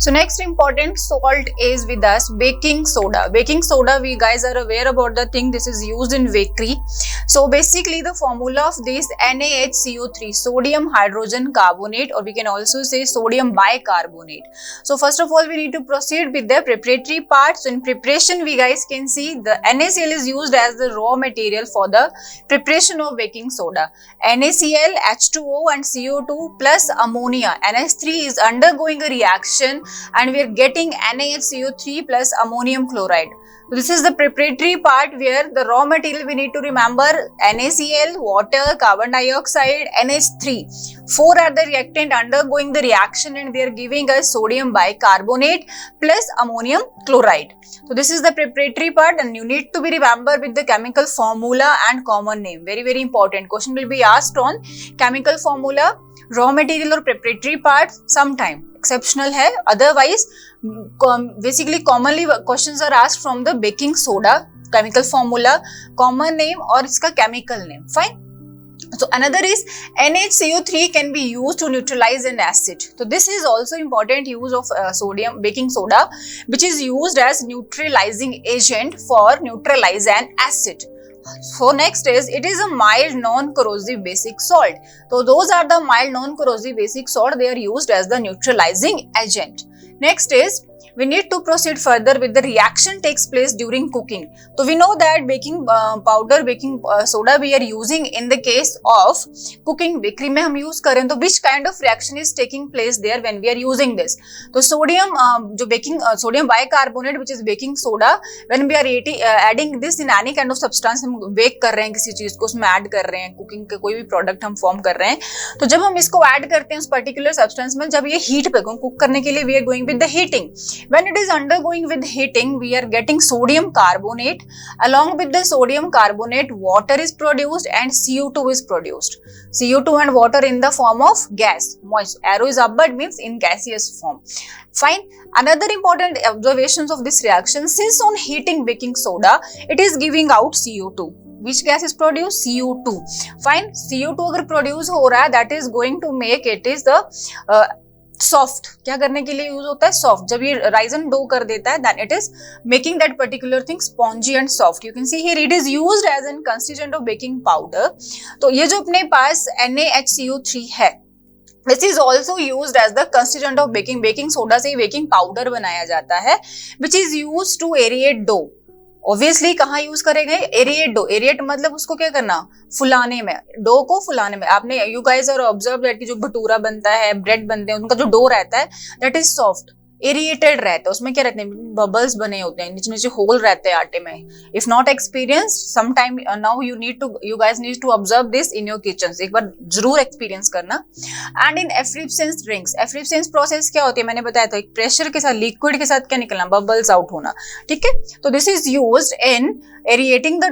So next important salt is with us baking soda. Baking soda, we guys are aware about the thing, this is used in bakery. So basically the formula of this NaHCO3, sodium hydrogen carbonate, or we can also say sodium bicarbonate. So first of all we need to proceed with the preparatory part. So in preparation we guys can see the NaCl is used as the raw material for the preparation of baking soda. NaCl, H2O and CO2 plus ammonia, NH3 is undergoing a reaction and we are getting NaHCO3 plus ammonium chloride. So this is the preparatory part where the raw material we need to remember NaCl, water, carbon dioxide, NH3. 4 are the reactant undergoing the reaction and they are giving us sodium bicarbonate plus ammonium chloride. So this is the preparatory part and you need to be remember with the chemical formula and common name. Very very important. Question will be asked on chemical formula, raw material or preparatory part sometime. Exceptional है, otherwise basically commonly questions are asked from the baking soda, chemical formula, common name और इसका chemical name. Fine. So another is NaCO3 can be used to neutralize an acid. So this is also important use of sodium baking soda, which is used as neutralizing agent for neutralize an acid. So next is, it is a mild non-corrosive basic salt. So those are the mild non-corrosive basic salt, they are used as the neutralizing agent. Next is, we need to proceed further with the reaction takes place during cooking. So we know that baking powder, baking soda we are using in the case of cooking. Bakery में हम use करें तो which kind of reaction is taking place there when we are using this? तो sodium जो baking sodium bicarbonate which is baking soda, when we are adding this in any kind of substance, हम bake कर रहे हैं किसी चीज को उसमें add कर रहे हैं, cooking का कोई भी product हम form कर रहे हैं, तो जब हम इसको add करते हैं उस particular substance में, जब ये heat पे cook करने के लिए we are going with the heating. When it is undergoing with heating, we are getting sodium carbonate. Along with the sodium carbonate, water is produced and CO2 is produced. CO2 and water in the form of gas. Moist. Arrow is upward means in gaseous form. Fine. Another important observations of this reaction, since on heating baking soda, it is giving out CO2. Which gas is produced? CO2. Fine. CO2 अगर produce हो रहा है, that is going to make it is the soft. क्या करने के लिए use होता है? सॉफ्ट. जब ये राइस एंड डो कर देता है then it is making that particular thing spongy and soft. You can see here it is used as an constituent of baking powder. तो ये जो अपने पास NaHCO3 है, this is also used as the constituent of baking. Baking soda से baking powder बनाया जाता है which is used to aerate dough. Obviously कहाँ यूज करेंगे? Aerate dough. एरिएट मतलब उसको क्या करना? फुलाने में, डो को फुलाने में. आपने you guys are observe that कि जो भटूरा बनता है, ब्रेड बनते हैं, उनका जो डो रहता है दैट इज सॉफ्ट, एरिएटेड रहता है. उसमें क्या रहते हैं? बबल्स बने होते हैं, नीचे नीचे होल रहते हैं आटे में. If not experience some time now you guys need to observe this in your kitchen. एक बार जरूर एक्सपीरियंस करना. And in effervescence drinks, effervescence process क्या होती है? मैंने बताया था, एक प्रेशर के साथ लिक्विड के साथ क्या निकलना? बबल्स आउट होना. ठीक है. तो this is used in aerating the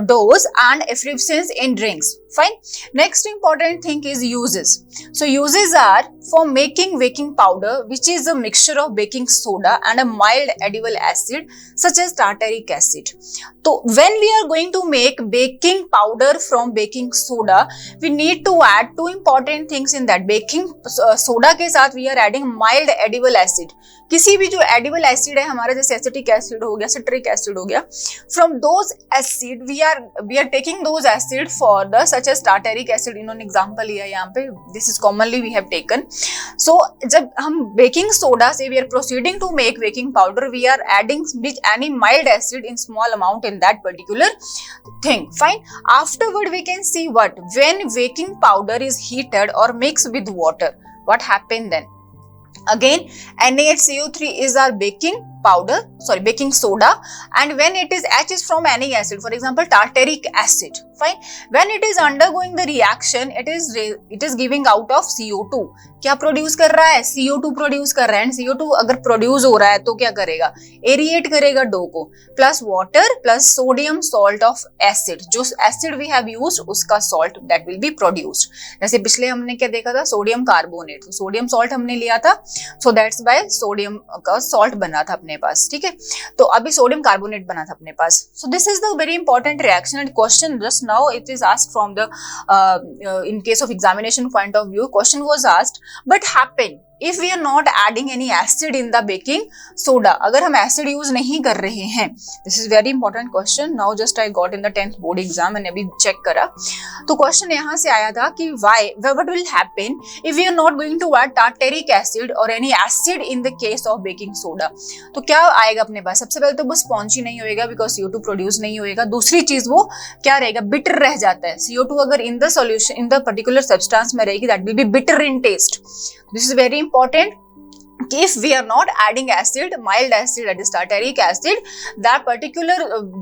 doughs and effervescence in drinks. Fine. Next important thing is uses. So uses are for making baking powder, which is a mixture of baking soda and a mild edible acid such as tartaric acid. So when we are going to make baking powder from baking soda, we need to add two important things in that. Baking soda के साथ we are adding mild edible acid. किसी भी जो edible acid है हमारा, जैसे acetic acid हो गया, citric acid हो गया, from those acid we are taking those acid for the such as tartaric acid. इन्होंने example लिया यहाँ पे, this is commonly we have taken. So जब हम baking soda से we are proceeding to make baking powder, we are adding any mild acid in small amount in that particular thing. Fine. Afterward we can see what? When baking powder is heated or mixed with water, what happened then? Again, NaHCO3 is our baking powder, sorry, baking soda, and when it is H is from any acid, for example tartaric acid. Fine. When it is undergoing the reaction, it is giving out of CO2. क्या produce कर रहा है? CO2 produce कर रहा है. And CO2 अगर produce हो रहा है तो क्या करेगा? एरिएट करेगा डो को, plus water plus sodium salt of acid. जो एसिड वी हैव यूज्ड उसका salt that will be produced. जैसे पिछले हमने क्या देखा था? Sodium carbonate. तो सोडियम सॉल्ट हमने लिया था, सो दैट्स व्हाई सोडियम का सॉल्ट बना था अपने पास. ठीक है. तो अभी सोडियम कार्बोनेट बना था अपने पास. So this is the very important reaction and question just now it is asked from the in case of examination point of view, question was asked, but happened if we are not adding any acid in the baking soda, अगर हम acid use नहीं कर रहे हैं, this is very important question. Now just I got in the 10th board exam मैंने अभी check करा, तो question यहाँ से आया था कि why, what will happen if we are not going to add tartaric acid or any acid in the case of baking soda. तो क्या आएगा अपने पास, सबसे पहले तो वो स्पॉन्जी नहीं होएगा बिकॉज CO2 प्रोड्यूस नहीं होएगा, दूसरी चीज वो क्या रहेगा, बिटर रह जाता है. CO2 अगर in the solution in the particular substance में रहेगी, that will be bitter in taste. This is very important. If we are not adding acid, mild acid, that is tartaric acid, that particular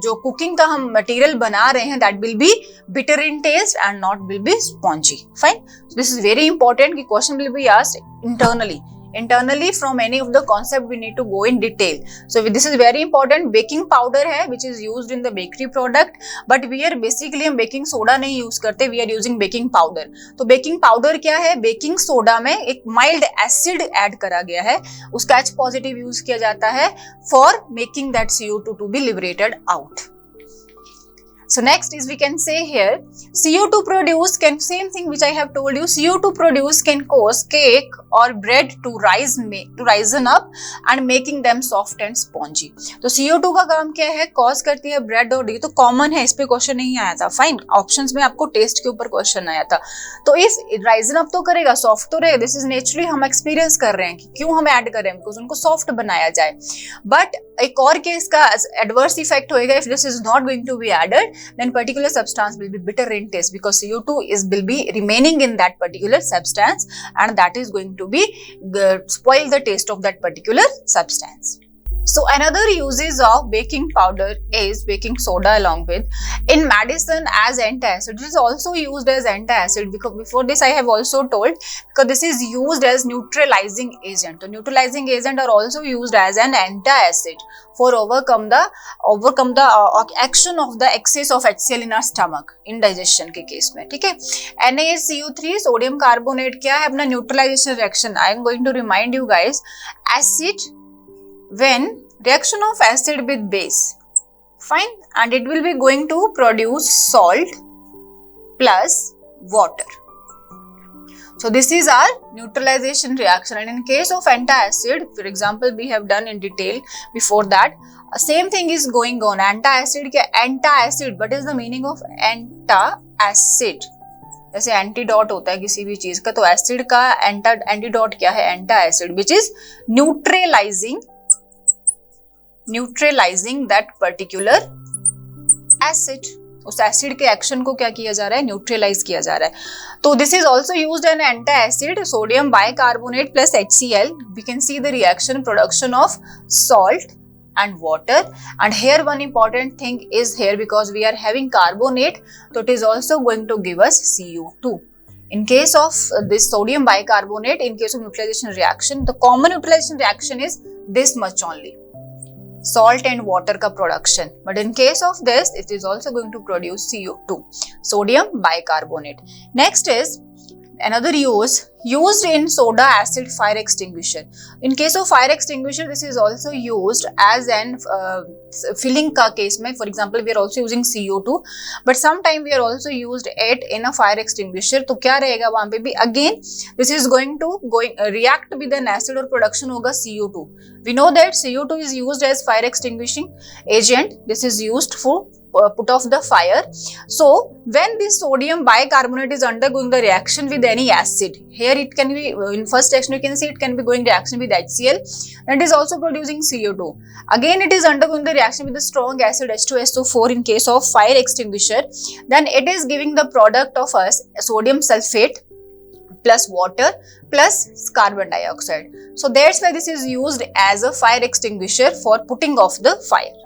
जो cooking का हम material बना रहे हैं, that will be bitter in taste and not will be spongy. Fine. So this is very important कि question will be asked internally from any of the concept we need to go in detail. So this is very important. Baking powder है which is used in the bakery product, but we are basically हम baking soda नहीं use करते, we are using baking powder. तो baking powder क्या है, baking soda में एक mild acid add करा गया है, उसका H positive use किया जाता है for making that CO2 to be liberated out. So next is we can say here CO2 produce can, same thing which I have told you, CO2 produce can cause cake or bread to risen up and making them soft and spongy. तो CO2 का काम क्या है, cause करती है bread और ये तो common है, इस पे क्वेश्चन नहीं आया था. फाइन, ऑप्शंस में आपको टेस्ट के ऊपर क्वेश्चन आया था. तो इफ राइजन अप तो करेगा, सॉफ्ट तो रहेगा, दिस इज नेचुरली हम एक्सपीरियंस कर रहे हैं कि क्यों हम ऐड कर रहे हैं, बिकॉज उनको सॉफ्ट बनाया जाए. बट एक और केस का एडवर्स इफेक्ट होएगा, if this is not going to be added, then particular substance will be bitter in taste because CO2 will be remaining in that particular substance and that is going to be spoil the taste of that particular substance. So another uses of baking powder is baking soda along with in medicine as antacid. It is also used as antacid because before this I have also told, because this is used as neutralizing agent. So neutralizing agent are also used as an antacid for overcome the action of the excess of HCl in our stomach indigestion के case में. ठीक है, NaCO3 sodium carbonate क्या है, अपना neutralisation reaction. I am going to remind you guys, acid when reaction of acid with base, fine, and it will be going to produce salt plus water. So this is our neutralization reaction, and in case of antacid, for example, we have done in detail before that, same thing is going on. Antacid क्या, antacid, what is the meaning of antacid? जैसे antidote होता है किसी भी चीज का, तो acid का एंटीडॉट क्या है, antacid, which is neutralising that particular acid. उस एसिड के एक्शन को क्या किया जा रहा है, न्यूट्रलाइज किया जा रहा है. तो this is also used an antacid, sodium bicarbonate plus HCl. We can see the reaction, production of salt and water, and here one important thing is here, because we are having carbonate, so it is also going to give us CO2. In case of this sodium bicarbonate, in case of neutralization reaction, the common neutralization reaction is this much only, salt and water ka production, but in case of this it is also going to produce CO2, sodium bicarbonate. Next is another used in soda acid fire extinguisher. In case of fire extinguisher, this is also used as an filling का case में. For example, we are also using CO2, but sometime we are also used it in a fire extinguisher. तो क्या रहेगा वहाँ पे भी, again this is going to react with an acid और production होगा CO2. We know that CO2 is used as fire extinguishing agent. This is used for put off the fire. So when this sodium bicarbonate is undergoing the reaction with any acid, here it can be in first reaction you can see it can be going reaction with HCl, and it is also producing CO2. Again it is undergoing the reaction with the strong acid H2SO4 in case of fire extinguisher, then it is giving the product of us sodium sulfate plus water plus carbon dioxide. So that's why this is used as a fire extinguisher for putting off the fire.